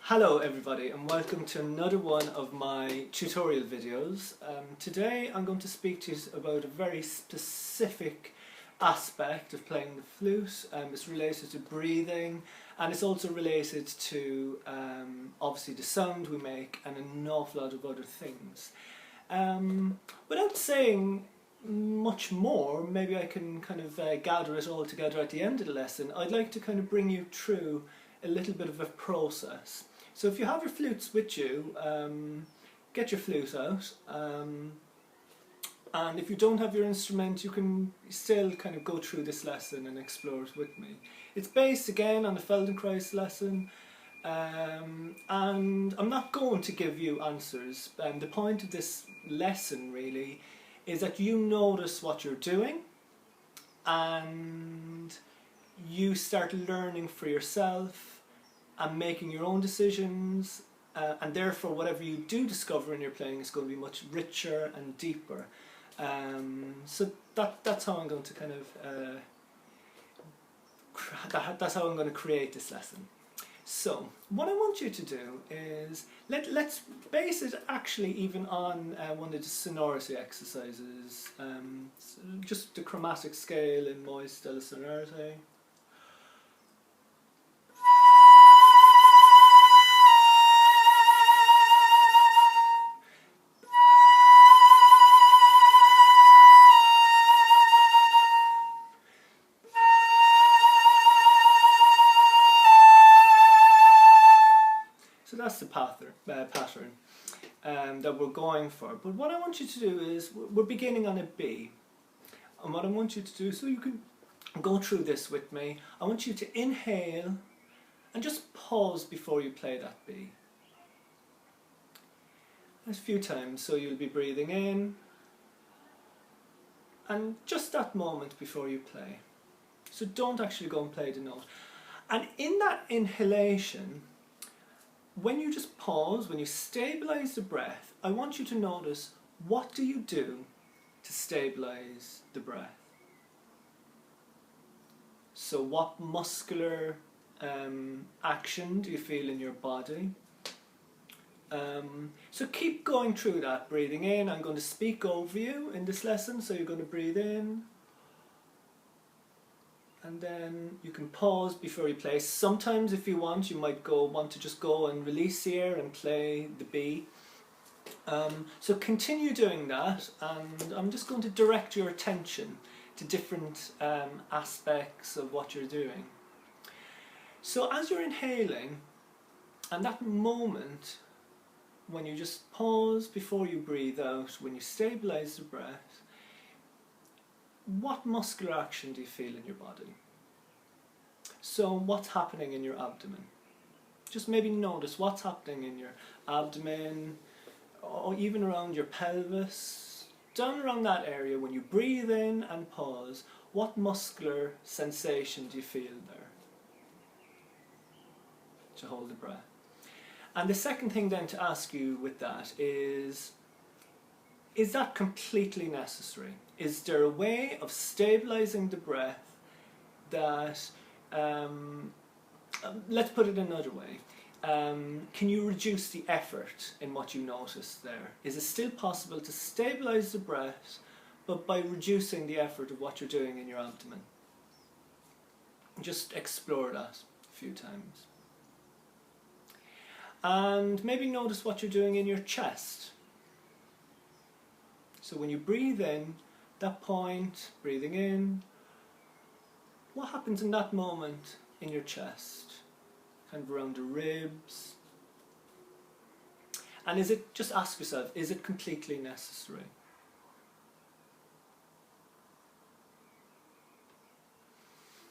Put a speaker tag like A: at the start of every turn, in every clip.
A: Hello everybody and welcome to another one of my tutorial videos. Today I'm going to speak to you about a very specific aspect of playing the flute. It's related to breathing and it's also related to obviously the sound we make and an awful lot of other things. Without saying much more, maybe I can kind of gather it all together at the end of the lesson. I'd like to kind of bring you through a little bit of a process. So if you have your flutes with you, get your flute out, and if you don't have your instrument, you can still kind of go through this lesson and explore it with me. It's based again on the Feldenkrais lesson, and I'm not going to give you answers. The point of this lesson really is that you notice what you're doing and you start learning for yourself and making your own decisions, and therefore whatever you do discover in your playing is going to be much richer and deeper. So that's how I'm going to kind of that's how I'm going to create this lesson. So what I want you to do is let's base it actually even on one of the sonority exercises, just the chromatic scale in moist della sonority. So that's the pattern that we're going for. But what I want you to do is, we're beginning on a B. And what I want you to do, so you can go through this with me, I want you to inhale and just pause before you play that B. A few times, so you'll be breathing in, and just that moment before you play. So don't actually go and play the note. And in that inhalation, when you just pause, when you stabilize the breath, I want you to notice, what do you do to stabilize the breath? So what muscular action do you feel in your body? So keep going through that, breathing in. I'm going to speak over you in this lesson, so you're going to breathe in. And then you can pause before you play. Sometimes if you want, you might want to just go and release the air and play the B. So continue doing that, and I'm just going to direct your attention to different aspects of what you're doing. So as you're inhaling, and that moment when you just pause before you breathe out, when you stabilize the breath, what muscular action do you feel in your body? So what's happening in your abdomen? Just maybe notice what's happening in your abdomen, or even around your pelvis, down around that area. When you breathe in and pause, what muscular sensation do you feel there? To hold the breath. And the second thing then to ask you with that is that completely necessary? Is there a way of stabilizing the breath that, let's put it another way, can you reduce the effort in what you notice there? Is it still possible to stabilize the breath, but by reducing the effort of what you're doing in your abdomen? Just explore that a few times. And maybe notice what you're doing in your chest. So when you breathe in, that point, breathing in, what happens in that moment in your chest? Kind of around the ribs. And is it, just ask yourself, is it completely necessary?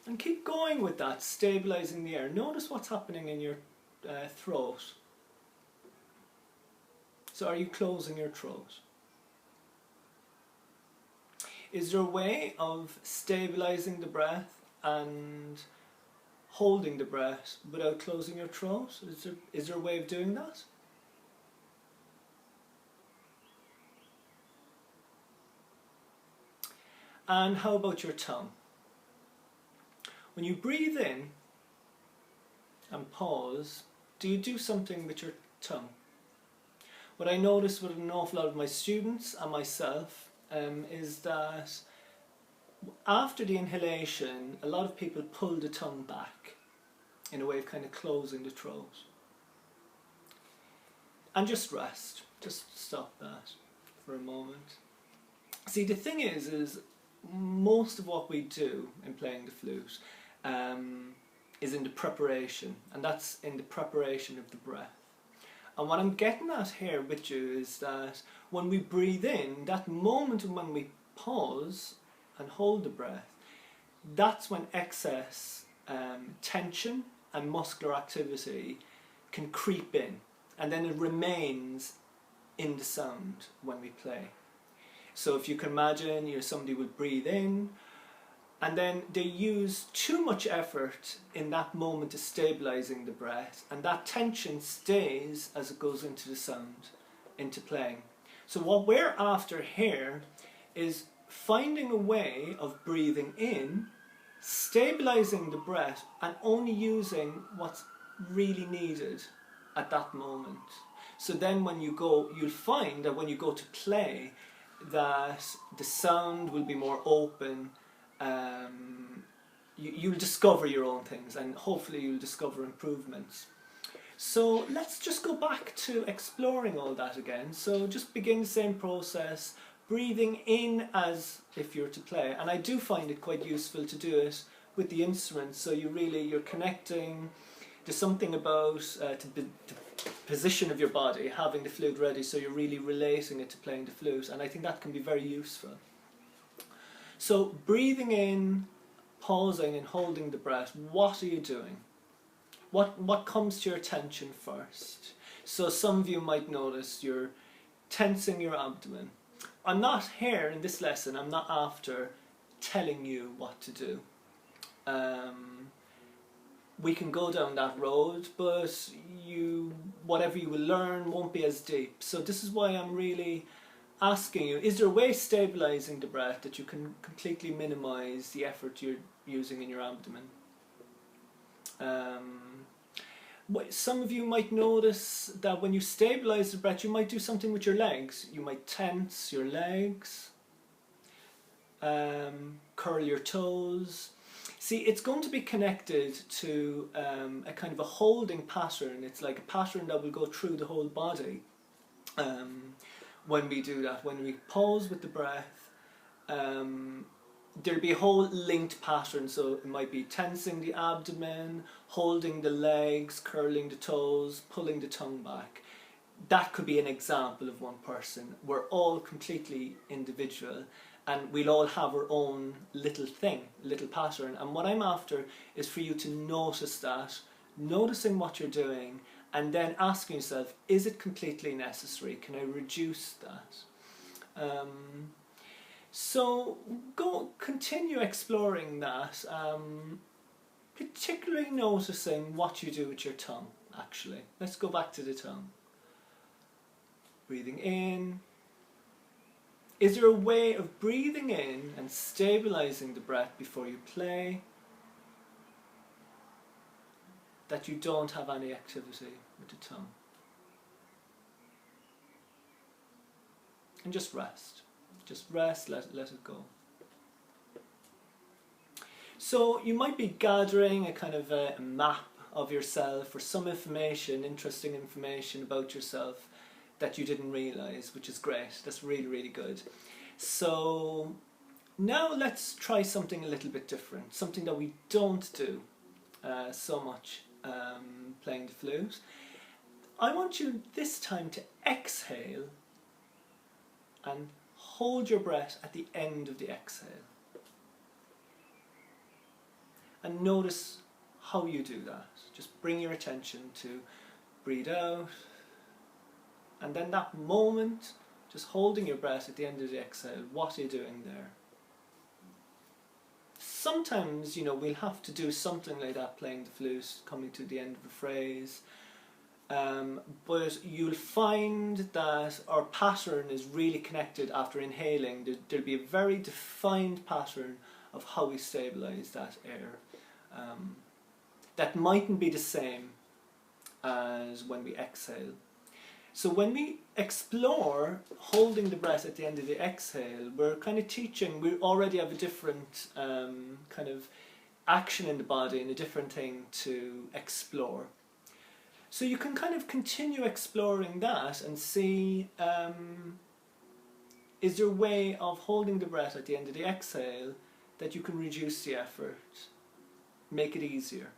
A: And keep going with that, stabilizing the air. Notice what's happening in your throat. So are you closing your throat? Is there a way of stabilizing the breath and holding the breath without closing your throat? Is there a way of doing that? And how about your tongue? When you breathe in and pause, do you do something with your tongue? What I notice with an awful lot of my students and myself is that after the inhalation, a lot of people pull the tongue back in a way of kind of closing the throat. And just rest. Just stop that for a moment. See, the thing is most of what we do in playing the flute is in the preparation, and that's in the preparation of the breath. And what I'm getting at here with you is that when we breathe in, that moment when we pause and hold the breath, that's when excess tension and muscular activity can creep in, and then it remains in the sound when we play. So if you can imagine, somebody would breathe in, and then they use too much effort in that moment of stabilizing the breath, and that tension stays as it goes into the sound, into playing. So what we're after here is finding a way of breathing in, stabilizing the breath, and only using what's really needed at that moment. So then when you go, you'll find that when you go to play, that the sound will be more open. You'll discover your own things, and hopefully you'll discover improvements. So let's just go back to exploring all that again. So just begin the same process, breathing in as if you're to play. And I do find it quite useful to do it with the instrument, so you're connecting. There's something about the position of your body, having the flute ready, so you're really relating it to playing the flute, and I think that can be very useful. So breathing in, pausing and holding the breath, what are you doing? What comes to your attention first? So some of you might notice you're tensing your abdomen. I'm not here in this lesson, I'm not after telling you what to do. We can go down that road, but whatever you will learn won't be as deep. So this is why I'm really asking you, is there a way of stabilizing the breath that you can completely minimize the effort you're using in your abdomen? Some of you might notice that when you stabilize the breath, you might do something with your legs. You might tense your legs, curl your toes. See, it's going to be connected to a kind of a holding pattern. It's like a pattern that will go through the whole body when we do that. When we pause with the breath, there'll be a whole linked pattern. So it might be tensing the abdomen, holding the legs, curling the toes, pulling the tongue back. That could be an example of one person. We're all completely individual, and we'll all have our own little thing, little pattern. And what I'm after is for you to notice that, noticing what you're doing, and then asking yourself, is it completely necessary? Can I reduce that? So continue exploring that, particularly noticing what you do with your tongue, actually. Let's go back to the tongue. Breathing in. Is there a way of breathing in and stabilizing the breath before you play that you don't have any activity with the tongue? And just rest. Just rest, let it go. So you might be gathering a kind of a map of yourself, or some information, interesting information about yourself that you didn't realise, which is great. That's really, really good. So now let's try something a little bit different, something that we don't do so much playing the flute. I want you this time to exhale and hold your breath at the end of the exhale. And notice how you do that. Just bring your attention to breathe out, and then that moment, just holding your breath at the end of the exhale, what are you doing there? Sometimes, we'll have to do something like that playing the flute, coming to the end of a phrase. But you'll find that our pattern is really connected after inhaling. There'll be a very defined pattern of how we stabilise that air. That mightn't be the same as when we exhale. So when we explore holding the breath at the end of the exhale, we're kind of teaching, we already have a different kind of action in the body and a different thing to explore. So you can kind of continue exploring that and see, is there a way of holding the breath at the end of the exhale that you can reduce the effort, make it easier.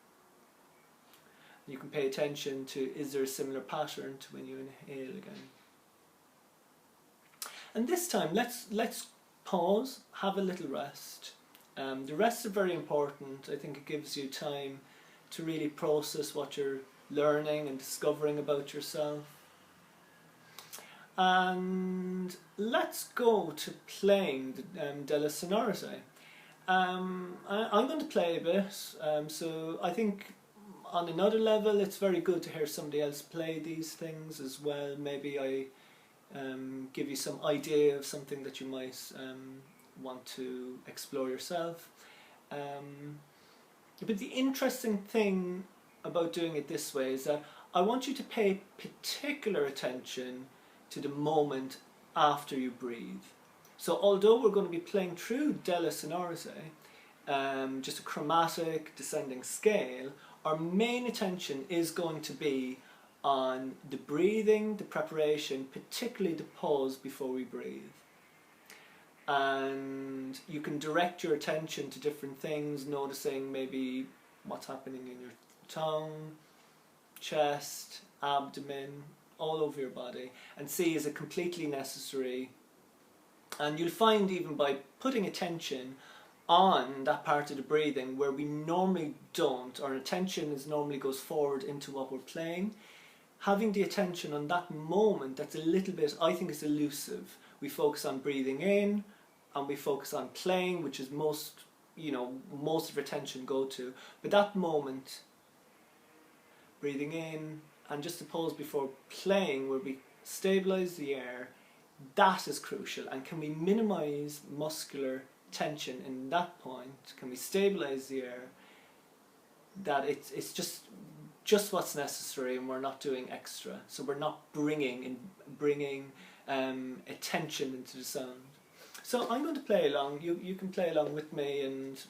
A: You can pay attention to, is there a similar pattern to when you inhale again. And this time, let's pause, have a little rest. The rest is very important. I think it gives you time to really process what you're learning and discovering about yourself. And let's go to playing the delle sonorite. I'm going to play a bit, so I think on another level it's very good to hear somebody else play these things as well. Maybe I give you some idea of something that you might want to explore yourself. But the interesting thing about doing it this way is that I want you to pay particular attention to the moment after you breathe. So although we're going to be playing through delle sonorite, just a chromatic descending scale, our main attention is going to be on the breathing, the preparation, particularly the pause before we breathe. And you can direct your attention to different things, noticing maybe what's happening in your tongue, chest, abdomen, all over your body, and see is it completely necessary. And you'll find even by putting attention on that part of the breathing where we normally don't, our attention normally goes forward into what we're playing, having the attention on that moment, that's a little bit, I think it's elusive. We focus on breathing in and we focus on playing, which is most of our attention go to. But that moment, breathing in and just the pause before playing where we stabilize the air, that is crucial. And can we minimize muscular tension in that point? Can we stabilize the air? That it's just what's necessary, and we're not doing extra. So we're not bringing attention into the sound. So I'm going to play along. You can play along with me, and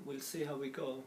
A: we'll see how we go.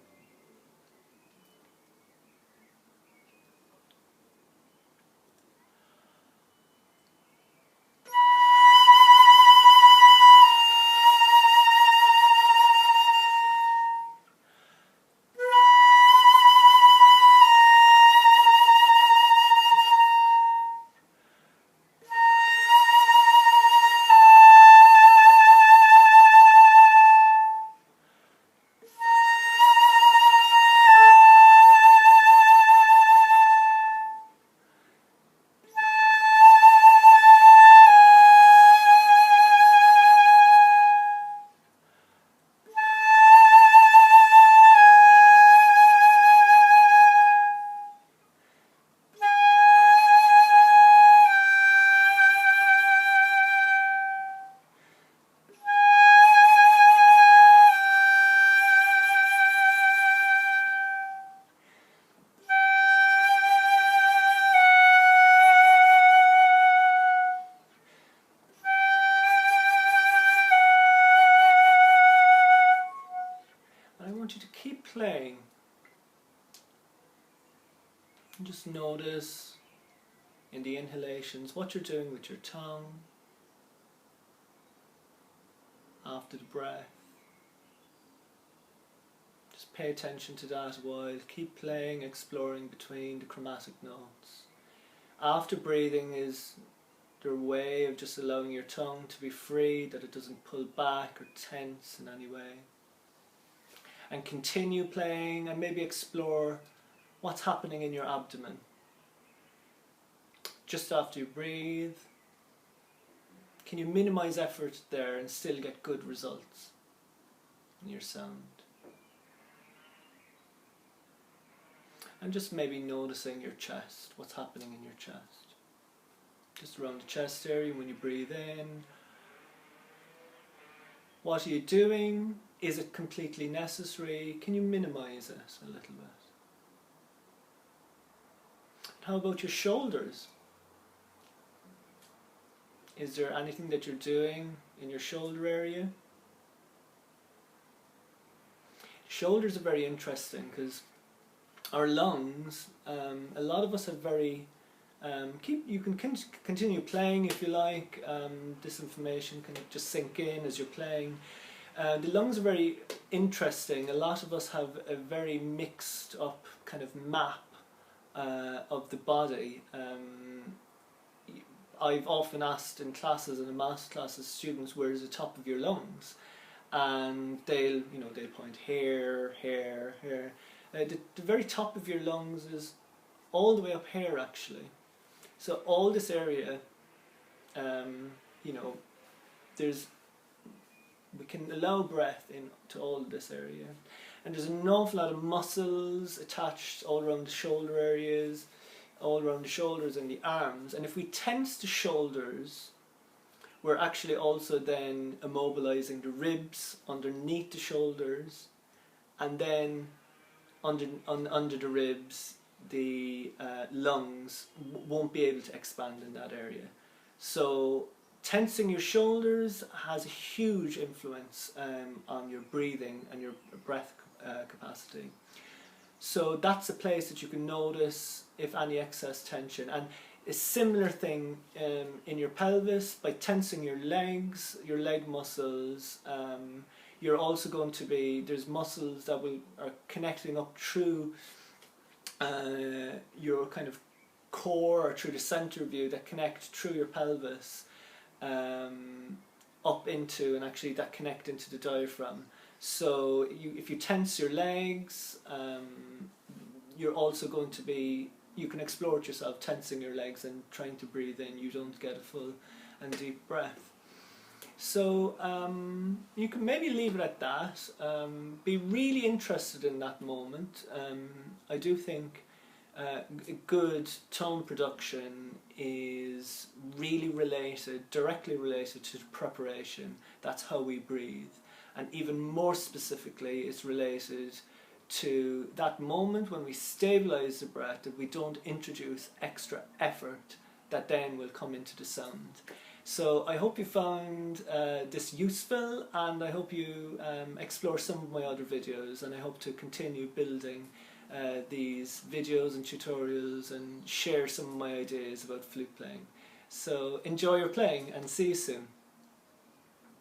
A: Playing. And just notice in the inhalations what you're doing with your tongue after the breath. Just pay attention to that while keep playing, exploring between the chromatic notes. After breathing is their way of just allowing your tongue to be free, that it doesn't pull back or tense in any way. And continue playing and maybe explore what's happening in your abdomen. Just after you breathe, can you minimize effort there and still get good results in your sound? And just maybe noticing your chest, what's happening in your chest. Just around the chest area when you breathe in. What are you doing? Is it completely necessary? Can you minimize it a little bit? How about your shoulders? Is there anything that you're doing in your shoulder area? Shoulders are very interesting because our lungs, a lot of us have very, you can continue playing if you like, this information can just sink in as you're playing. The lungs are very interesting. A lot of us have a very mixed up kind of map of the body. I've often asked in classes, in the maths classes, students, where's the top of your lungs? And they'll point here, here, here. The very top of your lungs is all the way up here actually. So all this area, we can allow breath into all this area. And there's an awful lot of muscles attached all around the shoulder areas, all around the shoulders and the arms. And if we tense the shoulders, we're actually also then immobilizing the ribs underneath the shoulders, and then under the ribs, the lungs won't be able to expand in that area. So tensing your shoulders has a huge influence on your breathing and your breath capacity. So that's a place that you can notice if any excess tension. And a similar thing in your pelvis, by tensing your legs, your leg muscles, you're also going to be, there's muscles that are connecting up through your kind of core or through the center view that connect through your pelvis up into, and actually that connect into the diaphragm. So if you tense your legs, you're also going to be, you can explore it yourself, tensing your legs and trying to breathe in. You don't get a full and deep breath. So you can maybe leave it at that. Be really interested in that moment. I do think a good tone production is really related, directly related to preparation. That's how we breathe. And even more specifically, it's related to that moment when we stabilize the breath, that we don't introduce extra effort that then will come into the sound. So I hope you found this useful, and I hope you explore some of my other videos, and I hope to continue building these videos and tutorials and share some of my ideas about flute playing. So enjoy your playing and see you soon.